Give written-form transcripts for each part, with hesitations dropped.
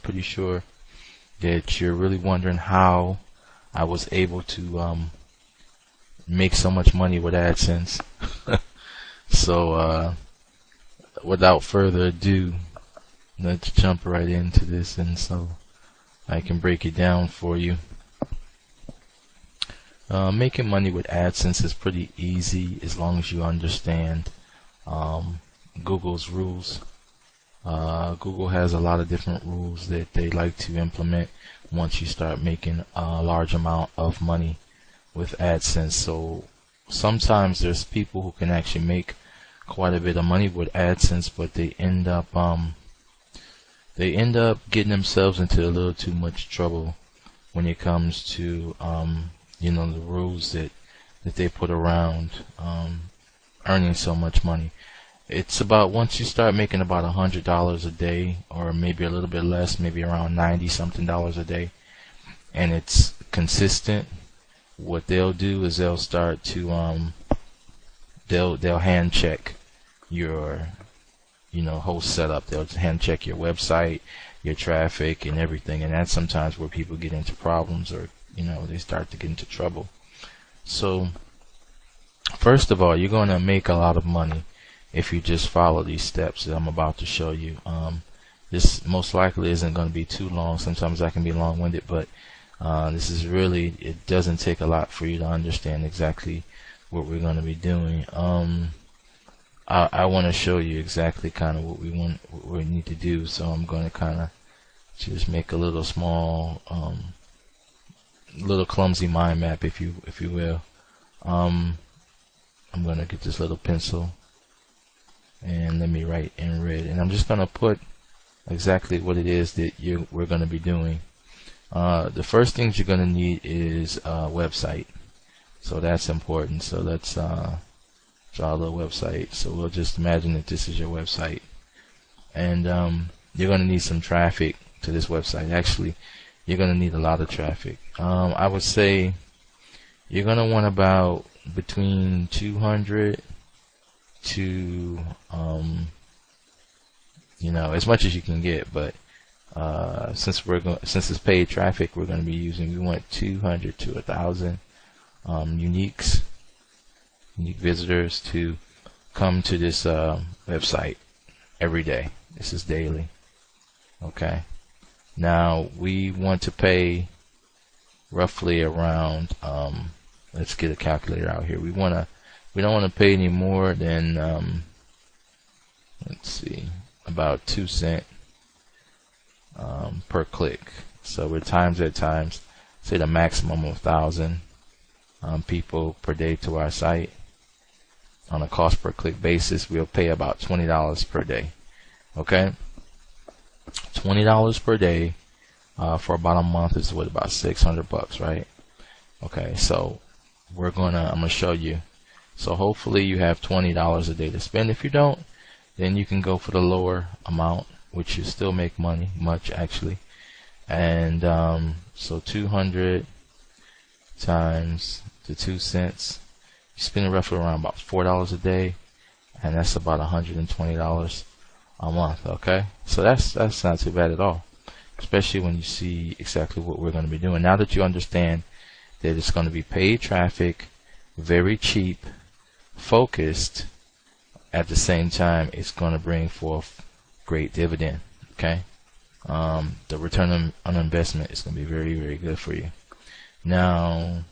pretty sure that you're really wondering how I was able to make so much money with AdSense. So without further ado, let's jump right into this, and so I can break it down for you. Making money with AdSense is pretty easy as long as you understand Google's rules. Google has a lot of different rules that they like to implement once you start making a large amount of money with AdSense. So sometimes there's people who can actually make quite a bit of money with AdSense, but they end up getting themselves into a little too much trouble when it comes to the rules that they put around earning so much money. It's about, once you start making about $100 a day, or maybe a little bit less, maybe around $90 something a day, and it's consistent, what they'll do is they'll start to they'll hand check your whole setup. They'll hand check your website, your traffic, and everything, and that's sometimes where people get into problems, or they start to get into trouble. So first of all, you're going to make a lot of money if you just follow these steps that I'm about to show you. This most likely isn't going to be too long. Sometimes I can be long-winded, but this is really, it doesn't take a lot for you to understand exactly what we're going to be doing. I want to show you exactly kind of what we need to do. So I'm going to kind of just make a little small, little clumsy mind map, if you will. I'm going to get this little pencil, and let me write in red, and I'm just going to put exactly what it is that we're going to be doing. The first things you're going to need is a website, so that's important. So let's draw a little website. So we'll just imagine that this is your website, and you're going to need some traffic to this website. Actually, you're going to need a lot of traffic. I would say you're going to want about between 200 to as much as you can get, but since it's paid traffic, we want 200 to 1,000 unique visitors to come to this website every day. This is daily. Okay. Now we want to pay roughly around let's get a calculator out here. We don't want to pay any more than let's see, about 2 cents per click. So we're times say the maximum of 1,000 people per day to our site. On a cost per click basis, we'll pay about $20 per day. Okay, $20 per day for about a month is what, about $600, right? Okay, so I'm gonna show you. So hopefully you have $20 a day to spend. If you don't, then you can go for the lower amount, which you still make money, much actually. And so 200 times the 2 cents, you're spending roughly around about $4 a day, and that's about $120 a month. Okay, so that's not too bad at all, especially when you see exactly what we're going to be doing. Now that you understand that it's going to be paid traffic, very cheap, focused, at the same time it's going to bring forth great dividend. Okay, the return on investment is going to be very, very good for you. Now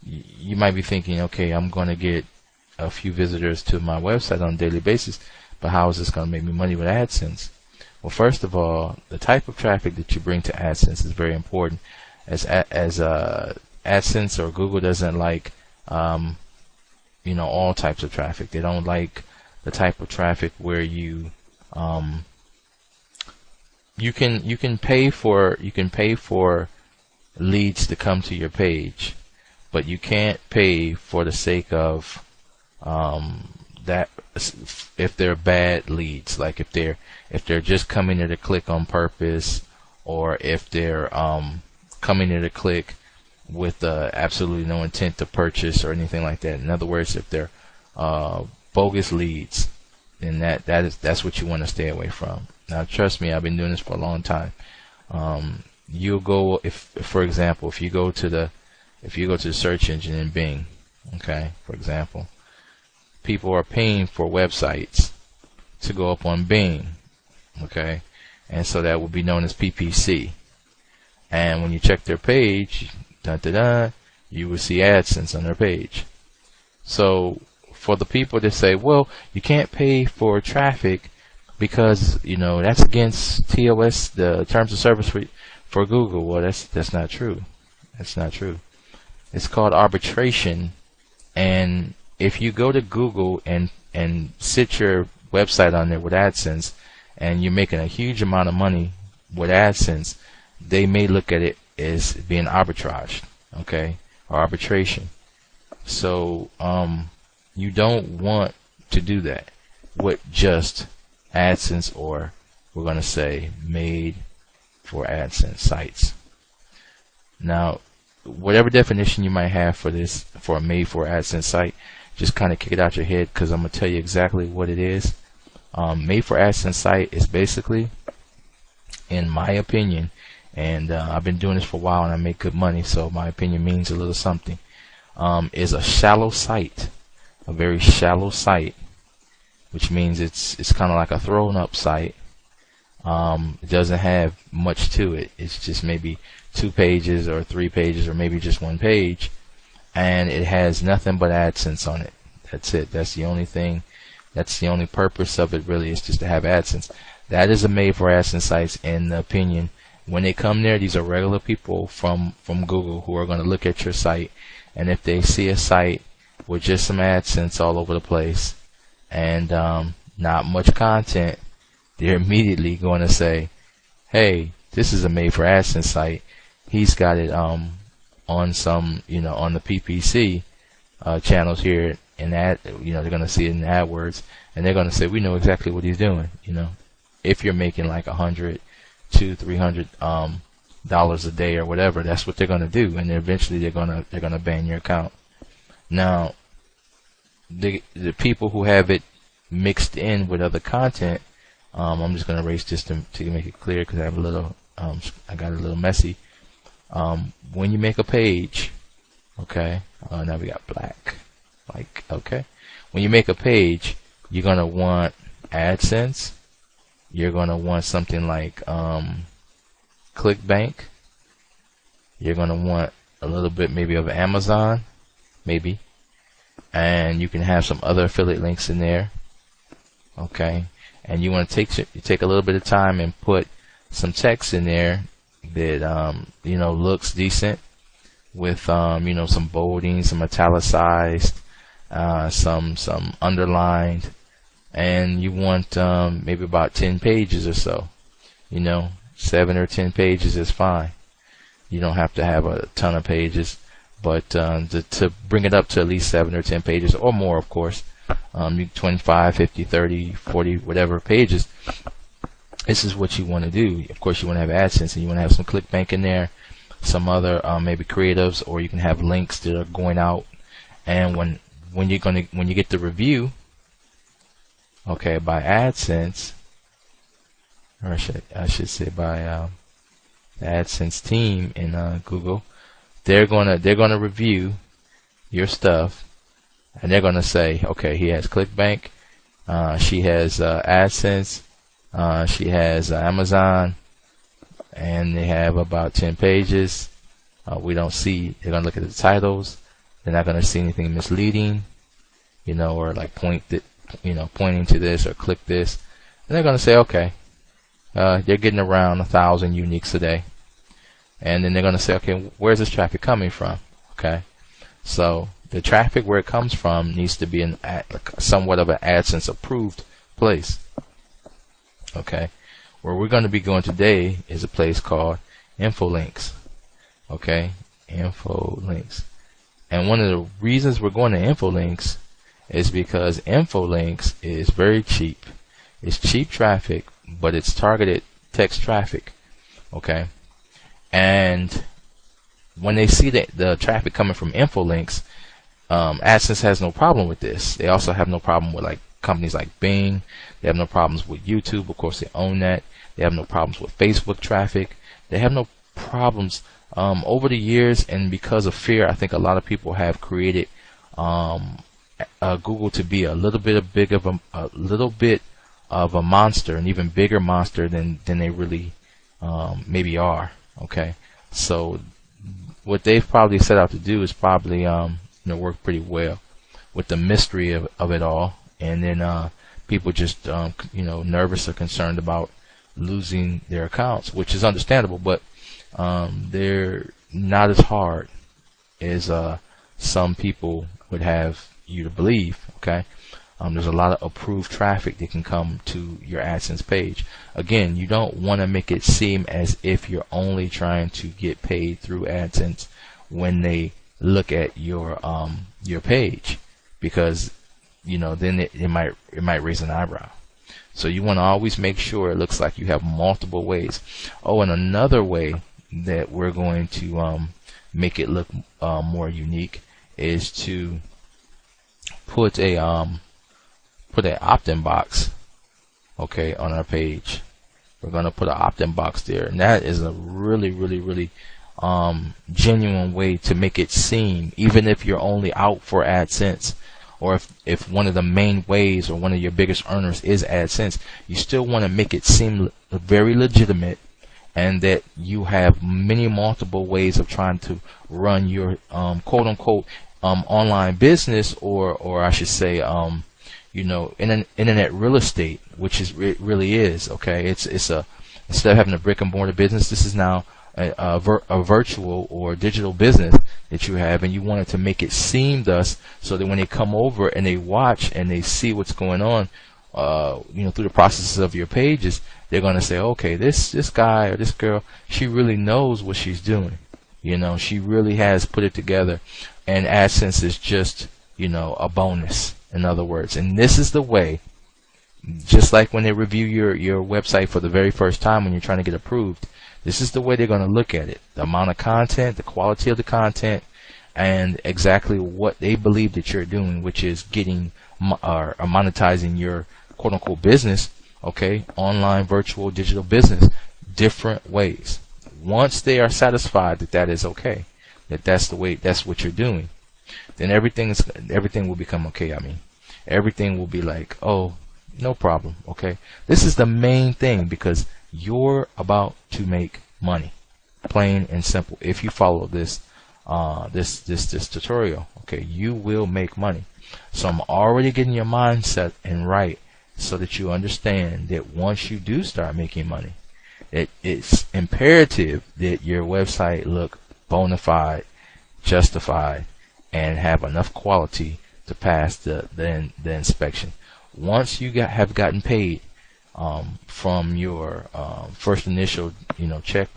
you might be thinking, okay, I'm going to get a few visitors to my website on a daily basis, but how is this going to make me money with AdSense? Well, first of all, the type of traffic that you bring to AdSense is very important. As AdSense or Google doesn't like all types of traffic. They don't like the type of traffic where you can pay for leads to come to your page, but you can't pay for the sake of that if they're bad leads, like if they're just coming there to click on purpose, or if they're coming there to click with absolutely no intent to purchase or anything like that. In other words, if they're bogus leads, then that's what you want to stay away from. Now trust me, I've been doing this for a long time. You'll go, if for example, if you go to the search engine in Bing, okay, for example, people are paying for websites to go up on Bing, okay, and so that would be known as PPC. And when you check their page, you will see AdSense on their page. So for the people that say, well, you can't pay for traffic because, you know, that's against TOS, the terms of service for Google. Well, that's not true. That's not true. It's called arbitration. And if you go to Google and sit your website on there with AdSense, and you're making a huge amount of money with AdSense, they may look at it as being arbitraged, okay, or arbitration. So you don't want to do that with just AdSense, or we're going to say made for AdSense sites. Now, whatever definition you might have for this, for a made for AdSense site, just kind of kick it out your head, because I'm going to tell you exactly what it is. Made for AdSense site is basically, in my opinion, and I've been doing this for a while and I make good money, so my opinion means a little something, is a shallow site, a very shallow site, which means it's kind of like a thrown up site. It doesn't have much to it. It's just maybe 2 pages or 3 pages or maybe just 1 page, and it has nothing but AdSense on it. That's it. That's the only thing. That's the only purpose of it, really, is just to have AdSense. That is a made for AdSense sites, in the opinion. When they come there, these are regular people from Google who are going to look at your site, and if they see a site with just some AdSense all over the place and not much content, they're immediately going to say, hey, this is a made for AdSense site. He's got it on some, you know, on the PPC channels here, and that, you know, they're going to see it in AdWords, and they're going to say, we know exactly what he's doing. You know, if you're making like $100 to $300 a day or whatever, that's what they're going to do, and eventually they're going to ban your account. Now, the people who have it mixed in with other content, I'm just going to erase this to make it clear, because I have a little, I got a little messy. When you make a page, okay, now we got black, like, okay, when you make a page, you're going to want AdSense. You're going to want something like ClickBank. You're going to want a little bit maybe of Amazon, maybe, and you can have some other affiliate links in there, okay. And you want to take a little bit of time and put some text in there that you know, looks decent, with you know, some bolding, some italicized, some underlined, and you want maybe about 10 pages or so. You know, 7 or 10 pages is fine. You don't have to have a ton of pages, but to bring it up to at least 7 or 10 pages or more, of course. 25, 50, 30, 40, whatever pages. This is what you want to do. Of course, you want to have AdSense, and you want to have some ClickBank in there, some other maybe creatives, or you can have links that are going out. And when you get the review, okay, by AdSense, or I should say by the AdSense team in Google, they're gonna review your stuff. And they're going to say, okay, he has ClickBank, she has AdSense, she has Amazon, and they have about 10 pages. We don't see, they're going to look at the titles. They're not going to see anything misleading, you know, or like pointing to this or click this. And they're going to say, okay, they're getting around 1,000 uniques a day. And then they're going to say, okay, where's this traffic coming from? Okay, so the traffic, where it comes from, needs to be in somewhat of an AdSense approved place. Okay, where we're going to be going today is a place called Infolinks. Okay, Infolinks. And one of the reasons we're going to Infolinks is because Infolinks is very cheap. It's cheap traffic, but it's targeted text traffic. Okay, and when they see the traffic coming from Infolinks, AdSense has no problem with this. They also have no problem with like companies like Bing. They have no problems with YouTube. Of course, they own that. They have no problems with Facebook traffic. They have no problems over the years, and because of fear, I think a lot of people have created Google to be a little bit of a monster, an even bigger monster than they really maybe are. Okay, so what they've probably set out to do is probably work pretty well with the mystery of it all, and then people just nervous or concerned about losing their accounts, which is understandable, but they're not as hard as some people would have you to believe. Okay, there's a lot of approved traffic that can come to your AdSense page. Again, you don't want to make it seem as if you're only trying to get paid through AdSense when they look at your page, because then it might raise an eyebrow. So you want to always make sure it looks like you have multiple ways. Oh, and another way that we're going to make it look more unique is to put a opt-in box, okay, on our page. We're going to put an opt-in box there, and that is a really genuine way to make it seem, even if you're only out for AdSense, or if one of the main ways or one of your biggest earners is AdSense, you still want to make it seem very legitimate, and that you have many multiple ways of trying to run your quote-unquote online business, or I should say internet real estate, which is it really is. Okay, it's a, instead of having a brick and mortar business, this is now a virtual or digital business that you have, and you wanted to make it seem thus, so that when they come over and they watch and they see what's going on through the processes of your pages, they're going to say, okay, this guy or this girl, she really knows what she's doing. She really has put it together, and AdSense is just a bonus, in other words. And this is the way, just like when they review your website for the very first time when you're trying to get approved, this is the way they're going to look at it: the amount of content, the quality of the content, and exactly what they believe that you're doing, which is getting or monetizing your quote-unquote business, okay, online virtual digital business, different ways. Once they are satisfied that that is okay, that's the way, that's what you're doing, then everything will become okay. I mean, everything will be like, oh, no problem. Okay, this is the main thing, because you're about to make money, plain and simple. If you follow this this tutorial, okay, you will make money. So I'm already getting your mindset and right, so that you understand that once you do start making money, it's imperative that your website look bona fide, justified, and have enough quality to pass the inspection. Once you have gotten paid from your first initial check,